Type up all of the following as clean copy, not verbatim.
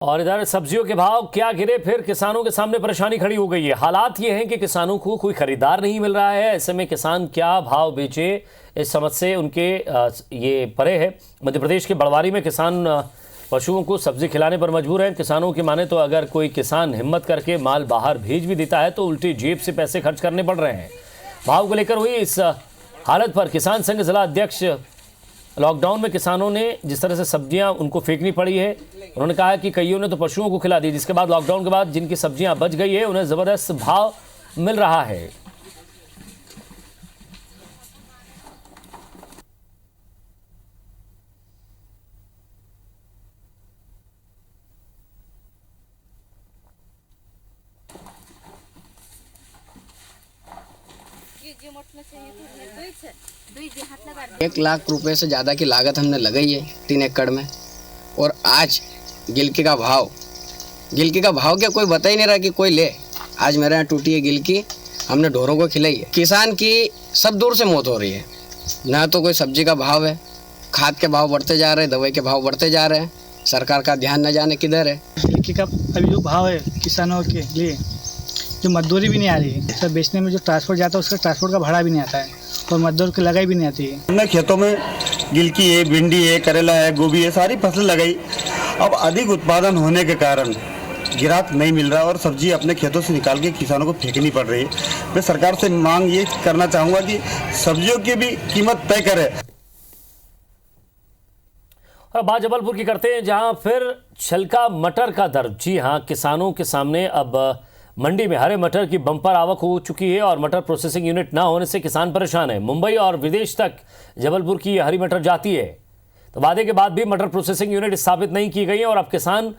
और इधर सब्जियों के भाव क्या गिरे, फिर किसानों के सामने परेशानी खड़ी हो गई है। हालात ये हैं कि किसानों को कोई खरीदार नहीं मिल रहा है। ऐसे में किसान क्या भाव बेचे, इस समझ से उनके ये परे है। मध्य प्रदेश के बड़वारी में किसान पशुओं को सब्जी खिलाने पर मजबूर हैं। किसानों की माने तो अगर कोई किसान हिम्मत करके माल बाहर भेज भी देता है तो उल्टी जेब से पैसे खर्च करने पड़ रहे हैं। भाव को लेकर हुई इस हालत पर किसान संघ जिला अध्यक्ष लॉकडाउन में किसानों ने जिस तरह से सब्जियां उनको फेंकनी पड़ी है, उन्होंने कहा कि कईयों ने तो पशुओं को खिला दी, जिसके बाद लॉकडाउन के बाद जिनकी सब्जियां बच गई है उन्हें ज़बरदस्त भाव मिल रहा है। ₹1,00,000 से ज़्यादा की लागत हमने लगाई है 3 एकड़ में। और आज गिलकी का भाव क्या कोई बता ही नहीं रहा कि कोई ले। आज मेरे यहाँ टूटी है गिलकी, हमने ढोरों को खिलाई है। किसान की सब दूर से मौत हो रही है। ना तो कोई सब्जी का भाव है, खाद के भाव बढ़ते जा रहे हैं, दवाई के भाव बढ़ते जा रहे हैं, सरकार का ध्यान न जाने किधर है। गिलकी का अभी जो भाव है किसानों के लिए, जो मजदूरी भी नहीं आ रही है, सब बेचने में जो ट्रांसपोर्ट जाता है उसका ट्रांसपोर्ट का भाड़ा भी नहीं आता है और मजदूर की लगाई भी नहीं आती है। हमने खेतों में गिलकी है, भिंडी है, करेला है, गोभी है, सारी फसल लगाई। अब अधिक उत्पादन होने के कारण ग्राहक नहीं मिल रहा और सब्जी अपने खेतों से निकाल के किसानों को फेंकनी पड़ रही है। मैं सरकार से मांग ये करना चाहूँगा कि सब्जियों की भी कीमत तय करे। और बात जबलपुर की करते हैं, जहां फिर छलका मटर का दर्द। जी हां, किसानों के सामने अब मंडी में हरे मटर की बम्पर आवक हो चुकी है और मटर प्रोसेसिंग यूनिट ना होने से किसान परेशान है। मुंबई और विदेश तक जबलपुर की हरी मटर जाती है, तो वादे के बाद भी मटर प्रोसेसिंग यूनिट स्थापित नहीं की गई है और अब किसान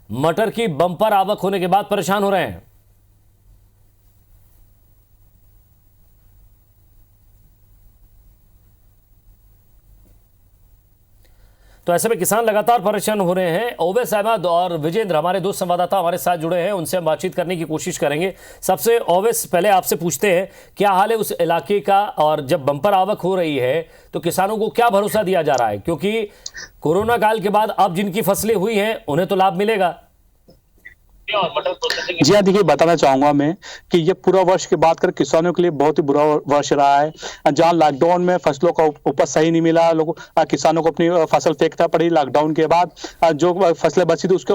मटर की बम्पर आवक होने के बाद परेशान हो रहे हैं। तो ऐसे में किसान लगातार परेशान हो रहे हैं। ओवैस अहमद और विजेंद्र हमारे दो संवाददाता हमारे साथ जुड़े हैं, उनसे हम बातचीत करने की कोशिश करेंगे। सबसे ओवैस, पहले आपसे पूछते हैं क्या हाल है उस इलाके का, और जब बम्पर आवक हो रही है तो किसानों को क्या भरोसा दिया जा रहा है, क्योंकि कोरोना काल के बाद अब जिनकी फसलें हुई हैं उन्हें तो लाभ मिलेगा। जी हाँ, देखिए बताना चाहूंगा मैं कि ये पूरा वर्ष की बात करें किसानों के लिए बहुत ही बुरा वर्ष रहा है। जहाँ लॉकडाउन में फसलों का उपज सही नहीं मिला, लोग किसानों को अपनी फसल फेंकना पड़ी। लॉकडाउन के बाद जो फसलें बची थी उसके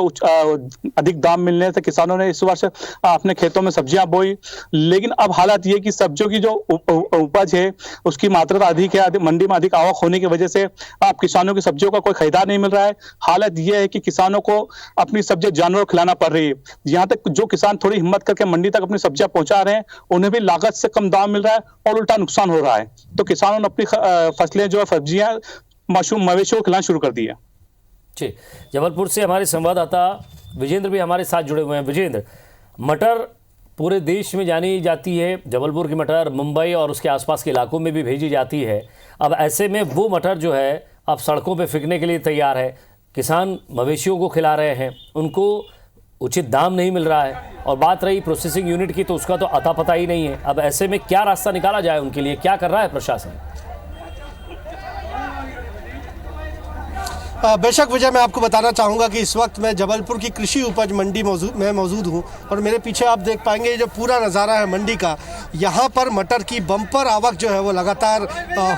अधिक दाम मिलने से किसानों ने इस वर्ष अपने खेतों में सब्जियां बोई। लेकिन अब हालत ये कि सब्जियों की जो उपज है उसकी मात्रा अधिक है, मंडी में अधिक आवक होने की वजह से अब किसानों की सब्जियों का कोई खरीदार नहीं मिल रहा है। हालत यह है कि किसानों को अपनी सब्जियां जानवरों को खिलाना पड़ रही है। यहाँ तक जो किसान थोड़ी हिम्मत करके मंडी तक अपनी सब्जियां पहुंचा रहे हैं उन्हें भी लागत से कम दाम मिल रहा है और उल्टा नुकसान हो रहा है। तो किसानों ने अपनी फसलें जो है सब्जियां मवेशियों को खिलाना शुरू कर दी है। जी, जबलपुर से हमारे संवाददाता विजेंद्र भी हमारे साथ जुड़े हुए हैं। विजेंद्र, मटर पूरे देश में जानी जाती है, जबलपुर की मटर मुंबई और उसके आसपास के इलाकों में भी भेजी जाती है। अब ऐसे में वो मटर जो है अब सड़कों पर फेंकने के लिए तैयार है। किसान मवेशियों को खिला रहे हैं, उनको उचित दाम नहीं मिल रहा है, और बात रही प्रोसेसिंग यूनिट की तो उसका तो अता पता ही नहीं है। अब ऐसे में क्या रास्ता निकाला जाए उनके लिए, क्या कर रहा है प्रशासन? बेशक विजय, मैं आपको बताना चाहूँगा कि इस वक्त मैं जबलपुर की कृषि उपज मंडी में मौजूद हूँ और मेरे पीछे आप देख पाएंगे जो पूरा नज़ारा है मंडी का। यहाँ पर मटर की बम्पर आवक जो है वो लगातार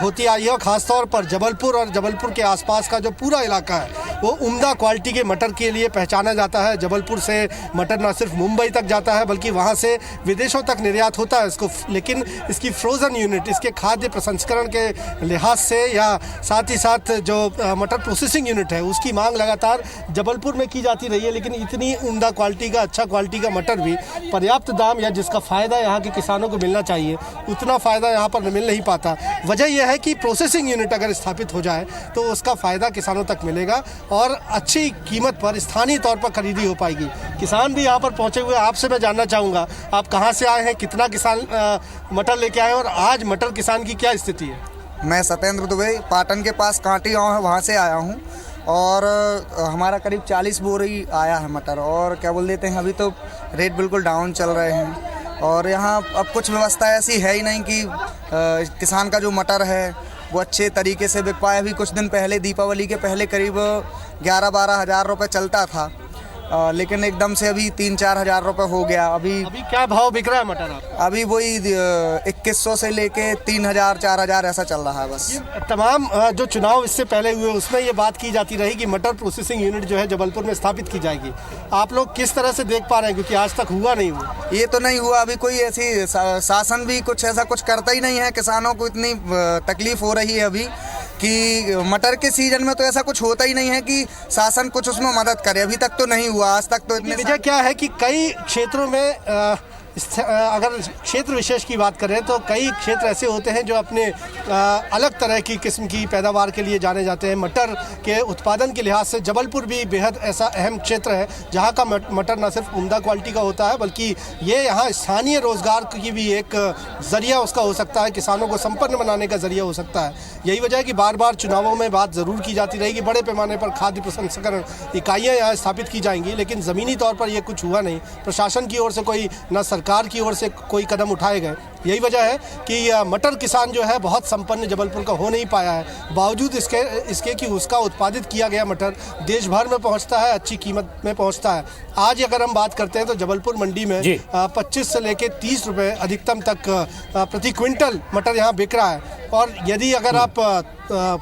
होती आई है और ख़ासतौर पर जबलपुर और जबलपुर के आसपास का जो पूरा इलाका है वो उम्दा क्वालिटी के मटर के लिए पहचाना जाता है। जबलपुर से मटर न सिर्फ मुंबई तक जाता है बल्कि वहाँ से विदेशों तक निर्यात होता है इसको। लेकिन इसकी फ्रोज़न यूनिट, इसके खाद्य प्रसंस्करण के लिहाज से या साथ ही साथ जो मटर प्रोसेसिंग यूनिट है उसकी मांग लगातार जबलपुर में की जाती रही है। लेकिन इतनी उम्दा क्वालिटी का, अच्छा क्वालिटी का मटर भी पर्याप्त दाम या जिसका फ़ायदा यहाँ के किसानों को मिलना चाहिए उतना फ़ायदा यहाँ पर मिल नहीं पाता। वजह यह है कि प्रोसेसिंग यूनिट अगर स्थापित हो जाए तो उसका फ़ायदा किसानों तक मिलेगा और अच्छी कीमत पर स्थानीय तौर पर खरीदी हो पाएगी। किसान भी यहाँ पर पहुँचे हुए, आपसे मैं जानना चाहूँगा आप कहाँ से आए हैं, कितना किसान मटर लेके आए और आज मटर किसान की क्या स्थिति है? मैं सत्येंद्र दुबे, पाटन के पास कांटी गाँव है वहाँ से आया हूँ और हमारा करीब 40 बोरी आया है मटर। और क्या बोल देते हैं, अभी तो रेट बिल्कुल डाउन चल रहे हैं और यहाँ अब कुछ व्यवस्था ऐसी है ही नहीं कि किसान का जो मटर है वो अच्छे तरीके से बिक पाए। अभी कुछ दिन पहले, दीपावली के पहले, करीब 11-12 हज़ार रुपये चलता था लेकिन एकदम से अभी 3-4 हज़ार रुपये हो गया। अभी क्या भाव बिक रहा है मटर आप? अभी वही 2100 से लेके 3000-4000 ऐसा चल रहा है बस। तमाम जो चुनाव इससे पहले हुए उसमें ये बात की जाती रही कि मटर प्रोसेसिंग यूनिट जो है जबलपुर में स्थापित की जाएगी। आप लोग किस तरह से देख पा रहे हैं, क्योंकि आज तक हुआ नहीं हुआ? ये तो नहीं हुआ अभी, कोई ऐसी शासन भी कुछ ऐसा कुछ करता ही नहीं है। किसानों को इतनी तकलीफ हो रही है अभी कि मटर के सीजन में तो ऐसा कुछ होता ही नहीं है कि शासन कुछ उसमें मदद करे। अभी तक तो नहीं हुआ, आज तक तो इतने। वजह क्या है कि कई क्षेत्रों में अगर क्षेत्र विशेष की बात करें तो कई क्षेत्र ऐसे होते हैं जो अपने अलग तरह की किस्म की पैदावार के लिए जाने जाते हैं। मटर के उत्पादन के लिहाज से जबलपुर भी बेहद ऐसा अहम क्षेत्र है जहां का मटर न सिर्फ उम्दा क्वालिटी का होता है बल्कि ये यहाँ स्थानीय रोजगार की भी एक ज़रिया उसका हो सकता है, किसानों को संपन्न बनाने का ज़रिया हो सकता है। यही वजह है कि बार बार चुनावों में बात ज़रूर की जाती रहेगी, बड़े पैमाने पर खाद्य प्रसंस्करण इकाइयाँ यहाँ स्थापित की जाएंगी, लेकिन ज़मीनी तौर पर यह कुछ हुआ नहीं। प्रशासन की ओर से कोई न सरकार की ओर से कोई कदम उठाए गए। यही वजह है कि मटर किसान जो है बहुत संपन्न जबलपुर का हो नहीं पाया है। बावजूद इसके कि उसका उत्पादित किया गया मटर देश भर में पहुंचता है, अच्छी कीमत में पहुंचता है। आज अगर हम बात करते हैं तो जबलपुर मंडी में 25 से लेके 30 रुपये अधिकतम तक प्रति क्विंटल मटर यहाँ बिक रहा है। और यदि अगर आप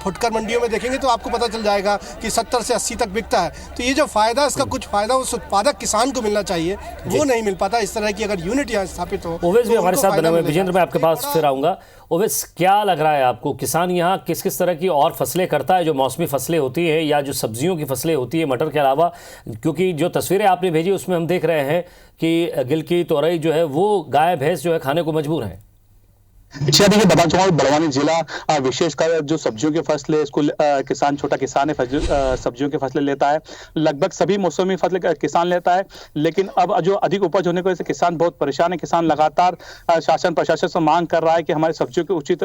फुटकर मंडियों में देखेंगे तो आपको पता चल जाएगा कि 70 से 80 तक बिकता है। तो ये जो फ़ायदा, इसका कुछ फ़ायदा उस उत्पादक किसान को मिलना चाहिए, वो नहीं मिल पाता। इस तरह की अगर यूनिट यहाँ स्थापित हो। ओवैस भी हमारे साथ बने हुए। विजेंद्र, मैं आपके पास फिर आऊँगा। ओवैस, क्या लग रहा है आपको, किसान यहाँ किस किस तरह की और फसलें करता है, जो मौसमी फसलें होती हैं या जो सब्जियों की फसलें होती है मटर के अलावा? क्योंकि जो तस्वीरें आपने भेजी उसमें हम देख रहे हैं कि गिलकी तोरई जो है वो गाय भैंस जो है खाने को मजबूर है। देखिए, बताना चाहूँगा बड़वानी जिला विशेषकर जो सब्जियों की फसल है, इसको किसान, छोटा किसान है, सब्जियों की फसलें लेता है। लगभग सभी मौसमी फसलें किसान लेता है, लेकिन अब जो अधिक उपज होने की वजह से किसान बहुत परेशान है। किसान लगातार शासन प्रशासन से मांग कर रहा है कि हमारे सब्जियों के उचित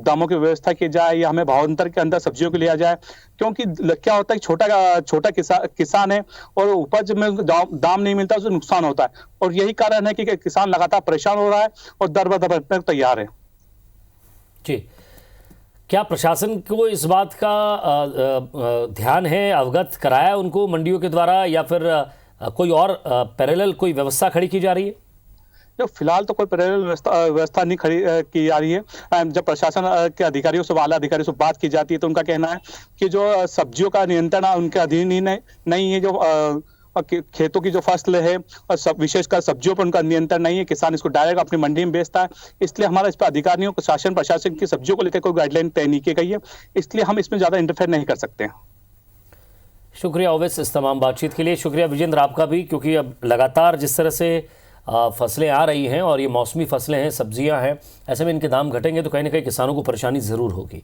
दामों की व्यवस्था की जाए या हमें भावांतर के अंदर सब्जियों को लिया जाए। क्योंकि क्या होता है कि छोटा किसान है और उपज में दाम नहीं मिलता, उससे नुकसान होता है। और यही कारण है कि किसान लगातार परेशान हो रहा है और दर बदर तैयार है। जी, क्या प्रशासन को इस बात का ध्यान है, अवगत कराया उनको मंडियों के द्वारा, या फिर कोई और पैरेलल कोई व्यवस्था खड़ी की जा रही है? जो फिलहाल तो कोई पैरेलल व्यवस्था नहीं खड़ी की जा रही है। जब प्रशासन के अधिकारियों से, आला अधिकारियों से बात की जाती है तो उनका कहना है कि जो सब्जियों का नियंत्रण उनके अधीन ही नहीं है। जो खेतों की जो फसल है और विशेषकर सब्जियों पर उनका नियंत्रण नहीं है। किसान इसको डायरेक्ट अपनी मंडी में बेचता है। इसलिए हमारा इस पर अधिकारियों को, शासन प्रशासन की सब्जियों को लेकर कोई गाइडलाइन तय नहीं की गई है, इसलिए हम इसमें ज़्यादा इंटरफेयर नहीं कर सकते हैं। शुक्रिया ओवैस इस तमाम बातचीत के लिए। शुक्रिया विजेंद्र आपका भी, क्योंकि अब लगातार जिस तरह से फसलें आ रही हैं और ये मौसमी फसलें हैं, सब्जियां हैं, ऐसे में इनके दाम घटेंगे तो कहीं ना कहीं किसानों को परेशानी ज़रूर होगी।